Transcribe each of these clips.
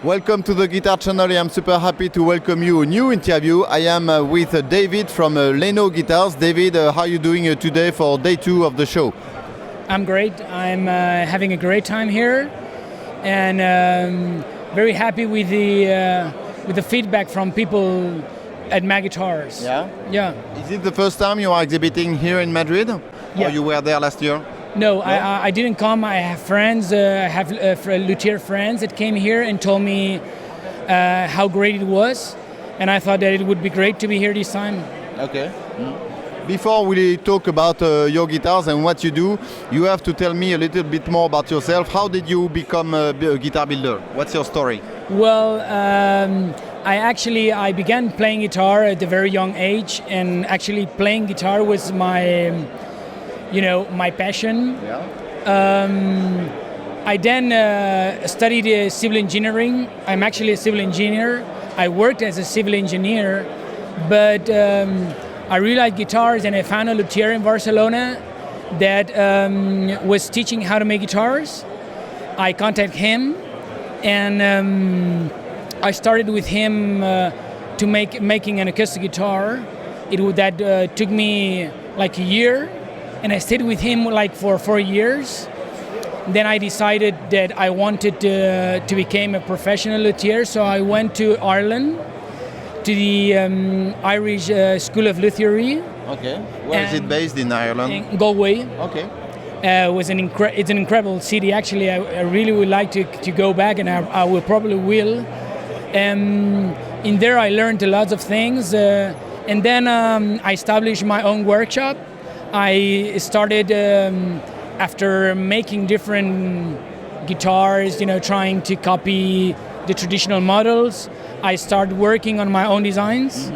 Welcome to the Guitar Channel. I'm super happy to welcome you a new interview. I am with David from Leno Guitars. David, how are you doing today for day 2 of the show? I'm great. I'm having a great time here, and very happy with the feedback from people at Madrid Guitars. Yeah? Yeah. Is it the first time you are exhibiting here in Madrid? Yeah. Or you were there last year? No, I didn't come. I have friends, I have luthier friends that came here and told me how great it was, and I thought that it would be great to be here this time. Okay. Before we talk about your guitars and what you do, you have to tell me a little bit more about yourself. How did you become a guitar builder? What's your story? Well, I began playing guitar at a very young age, and actually playing guitar was my passion. Yeah. I then studied civil engineering. I'm actually a civil engineer. I worked as a civil engineer, but I really like guitars, and I found a luthier in Barcelona that was teaching how to make guitars. I contacted him, and I started with him to making an acoustic guitar. That took me like a year. And I stayed with him like for 4 years. Then I decided that I wanted to become a professional luthier, so I went to Ireland, to the Irish School of Luthiery. Okay. Where is it based in Ireland? In Galway. Okay. It's an incredible city. Actually, I really would like to go back, and I will probably will. In there, I learned a lot of things, and then I established my own workshop. I started after making different guitars, trying to copy the traditional models. I started working on my own designs,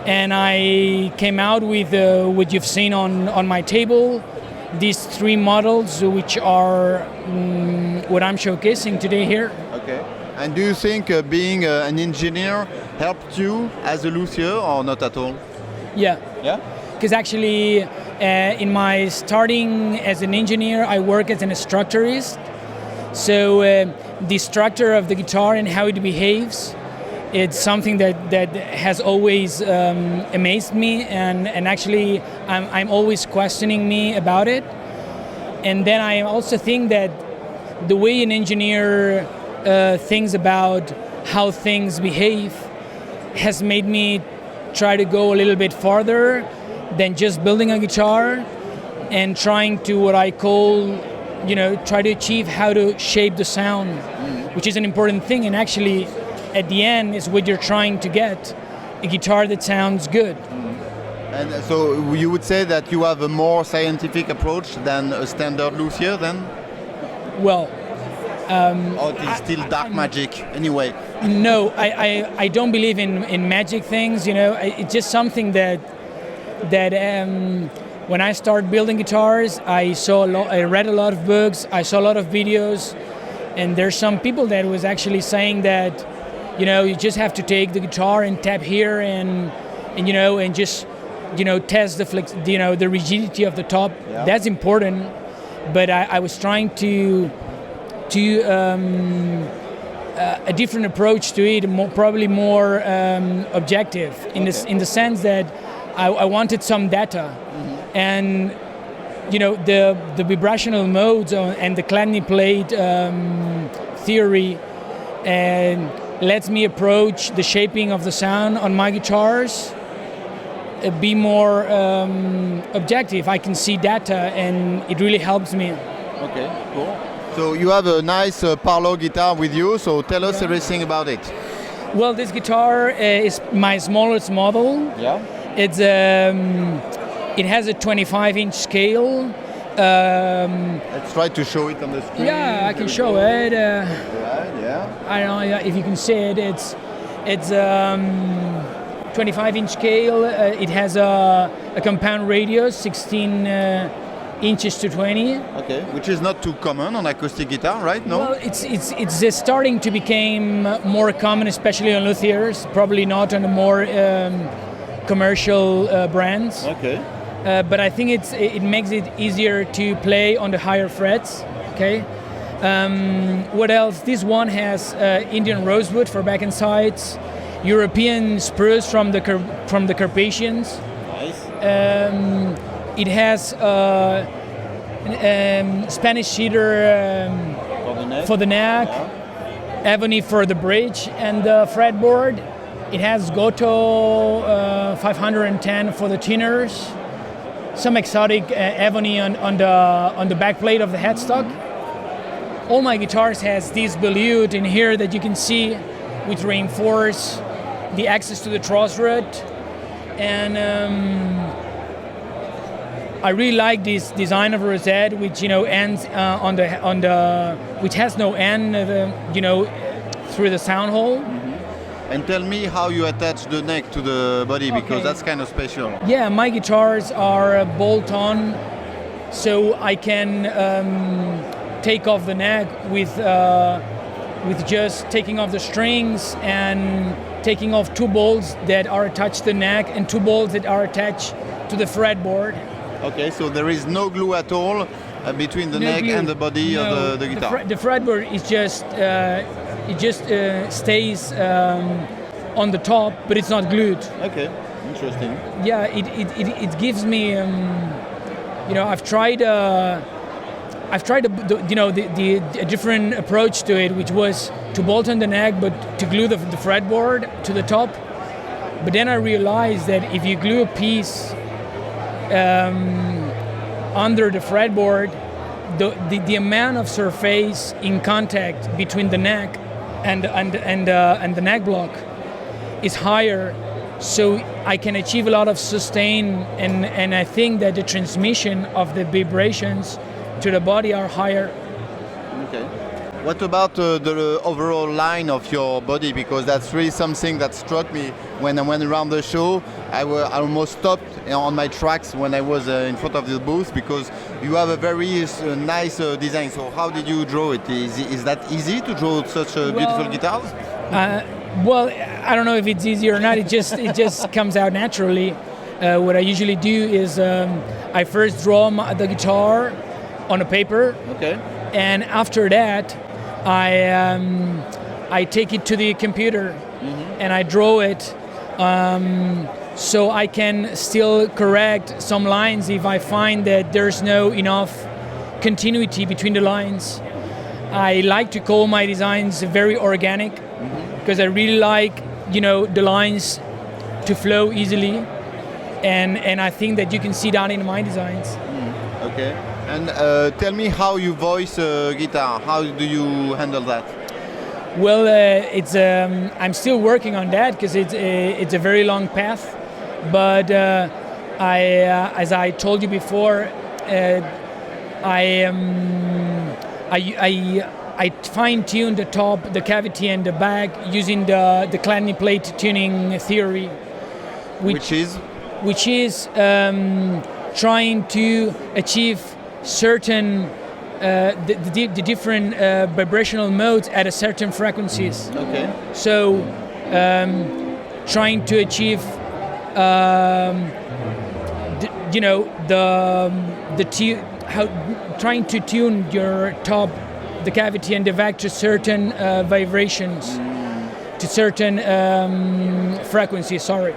and I came out with what you've seen on my table. These 3 models, which are what I'm showcasing today here. Okay. And do you think being an engineer helped you as a luthier or not at all? Yeah. Yeah? Because actually, in my starting as an engineer, I work as an structurist. So the structure of the guitar and how it behaves, it's something that has always amazed me, and actually I'm always questioning me about it. And then I also think that the way an engineer thinks about how things behave has made me try to go a little bit farther than just building a guitar and trying to what I call, try to achieve how to shape the sound, which is an important thing. And actually, at the end, is what you're trying to get, a guitar that sounds good. And so you would say that you have a more scientific approach than a standard luthier then? Well, or it is still dark magic anyway? No, I don't believe in magic things. It's just something that when I started building guitars, I read a lot of books, I saw a lot of videos, and there's some people that was actually saying that, you just have to take the guitar and tap here and just, test the rigidity of the top. Yeah. That's important, but I was trying to a different approach to it, probably more objective in the sense that I wanted some data, and the vibrational modes and the Chladni plate theory lets me approach the shaping of the sound on my guitars be more objective. I can see data, and it really helps me. Okay, cool. So you have a nice parlor guitar with you, so tell us everything about it. Well, this guitar is my smallest model. Yeah. It has a 25-inch scale. Let's try to show it on the screen. Yeah, I can show it. Right, yeah. I don't know if you can see it. It's 25-inch scale. It has a compound radius, 16 inches to 20. Okay, which is not too common on acoustic guitar, right? No. Well, it's starting to become more common, especially on luthiers. Probably not on the more commercial brands. Okay. But I think it makes it easier to play on the higher frets. Okay. What else? This one has Indian rosewood for back and sides, European spruce from the Carpathians. Nice. It has Spanish cedar for the neck, Yeah. ebony for the bridge and the fretboard. It has Goto 510 for the tuners. Some exotic ebony on the back plate of the headstock. All my guitars has this volute in here that you can see, which reinforce the access to the truss rod. And I really like this design of rosette, which ends which has no end, through the sound hole. And tell me how you attach the neck to the body, because Okay. that's kind of special. Yeah, my guitars are bolt-on, so I can take off the neck with just taking off the strings and taking off 2 bolts that are attached to the neck and 2 bolts that are attached to the fretboard. Okay, so there is no glue at all between the No neck glue. and the body No, of the guitar. The fretboard is just stays on the top, but it's not glued. Okay, interesting. Yeah, it gives me. I've tried a different approach to it, which was to bolt on the neck, but to glue the fretboard to the top. But then I realized that if you glue a piece under the fretboard, the amount of surface in contact between the neck and the neck block is higher, so I can achieve a lot of sustain, and I think that the transmission of the vibrations to the body are higher. Okay. What about the overall line of your body? Because that's really something that struck me when I went around the show. I almost stopped on my tracks when I was in front of the booth, because you have a very nice design. So how did you draw it? Is that easy to draw such beautiful guitars? Well, I don't know if it's easy or not. It just comes out naturally. What I usually do is I first draw the guitar on a paper. Okay. And after that, I take it to the computer and I draw it, so I can still correct some lines if I find that there's no enough continuity between the lines. I like to call my designs very organic, because I really like the lines to flow easily, and I think that you can see that in my designs. Okay. And tell me how you voice a guitar. How do you handle that? Well, it's I'm still working on that, because it's a very long path. But as I told you before, I fine-tune the top, the cavity, and the back using the Cladny plate tuning theory, which is trying to achieve certain the different vibrational modes at a certain frequencies. Okay. So trying to achieve trying to tune your top, the cavity, and the back to certain vibrations, to certain frequencies. Sorry.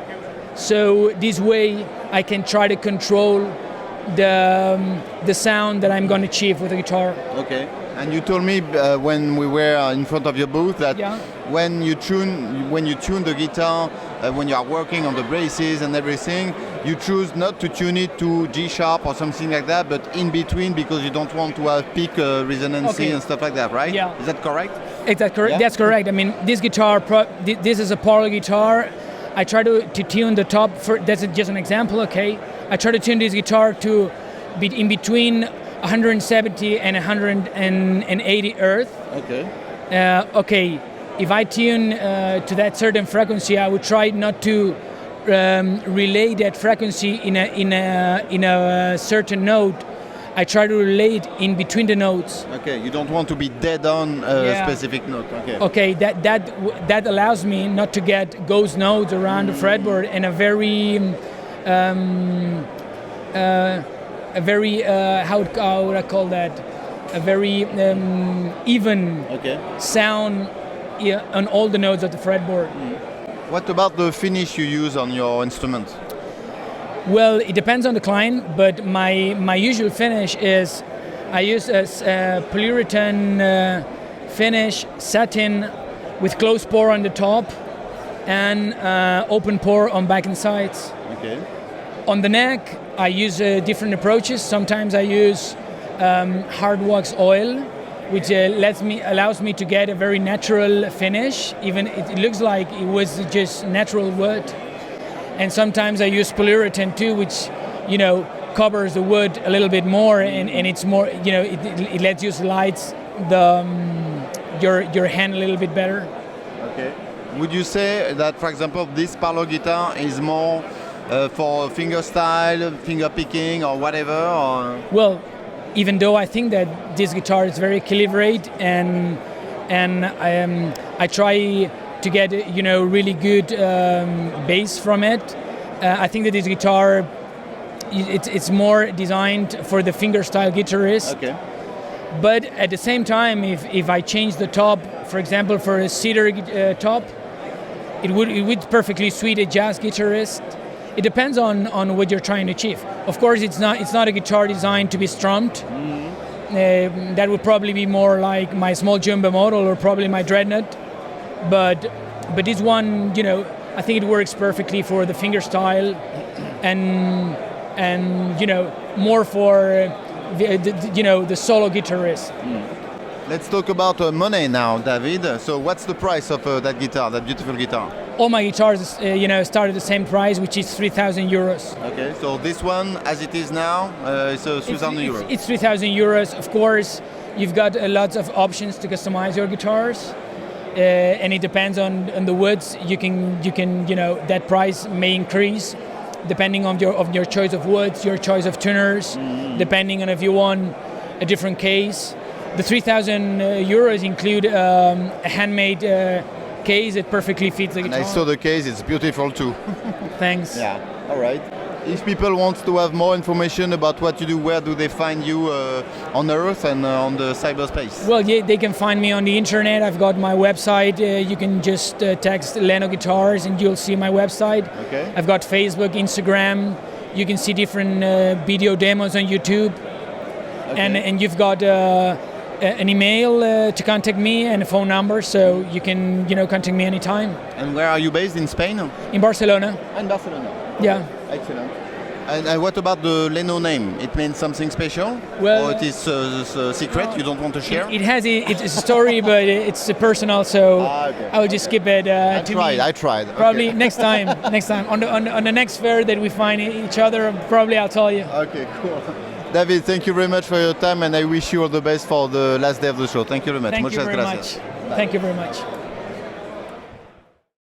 So this way I can try to control the sound that I'm going to achieve with the guitar. Okay. And you told me when we were in front of your booth that when you tune the guitar, when you are working on the braces and everything, you choose not to tune it to G sharp or something like that, but in between, because you don't want to have peak resonancy and stuff like that, right? Yeah. Is that correct? Is that correct? Yeah? That's correct. I mean, this guitar, this is a parlor guitar. I try to tune the top. That's just an example, okay? I try to tune this guitar to be in between 170 and 180 Hz. Okay. Okay, if I tune to that certain frequency, I would try not to relay that frequency in a certain note. I try to relay it in between the notes. Okay, you don't want to be dead on a specific note. Okay. Okay, that allows me not to get ghost notes around the fretboard, and a very how would I call that? a very even Okay. sound on all the notes of the fretboard. What about the finish you use on your instrument? Well, it depends on the client, but my usual finish is I use a polyurethane finish, satin with closed pore on the top and open pore on back and sides. Okay. On the neck, I use different approaches. Sometimes I use hard wax oil, which allows me to get a very natural finish. Even it looks like it was just natural wood. And sometimes I use polyurethane too, which covers the wood a little bit more, and it's more it lets you slide your hand a little bit better. Okay. Would you say that, for example, this parlor guitar is more for finger style, finger picking, or whatever? Or? Well, even though I think that this guitar is very calibrate and I try to get really good bass from it. I think that this guitar it's more designed for the fingerstyle guitarist. Okay. But at the same time, if I change the top, for example, for a cedar top, it would perfectly suit a jazz guitarist. It depends on what you're trying to achieve. Of course, it's not a guitar designed to be strummed. That would probably be more like my small jumbo model or probably my dreadnought. But this one, I think it works perfectly for the fingerstyle and more for the solo guitarist. Let's talk about money now, David. So what's the price of that guitar, that beautiful guitar? All my guitars, start at the same price, which is 3,000 euros. Okay, so this one, as it is now, it's 3,000 euros. It's 3,000 euros. Of course, you've got lots of options to customize your guitars, and it depends on the woods. You can that price may increase depending on your choice of woods, your choice of tuners, depending on if you want a different case. The 3,000 euros include a handmade case that perfectly fits the guitar. And I saw the case, it's beautiful too. Thanks. Yeah, all right. If people want to have more information about what you do, where do they find you on Earth and on the cyberspace? Well, yeah, they can find me on the internet. I've got my website. You can just text Leno Guitars and you'll see my website. Okay. I've got Facebook, Instagram. You can see different video demos on YouTube. Okay. And you've got an email to contact me and a phone number, so you can contact me anytime. And where are you based, in Spain? In Barcelona. In Barcelona. Yeah. Excellent. And what about the Leno name? It means something special? Well, or it is a secret you don't want to share? It's a story, but it's personal, so okay. I will just skip it I tried. Probably Okay. next time. On the next fair that we find each other, probably I'll tell you. Okay, cool. David, thank you very much for your time, and I wish you all the best for the last day of the show. Thank you very much. Thank you Muchas very gracias. much. Thank you very much.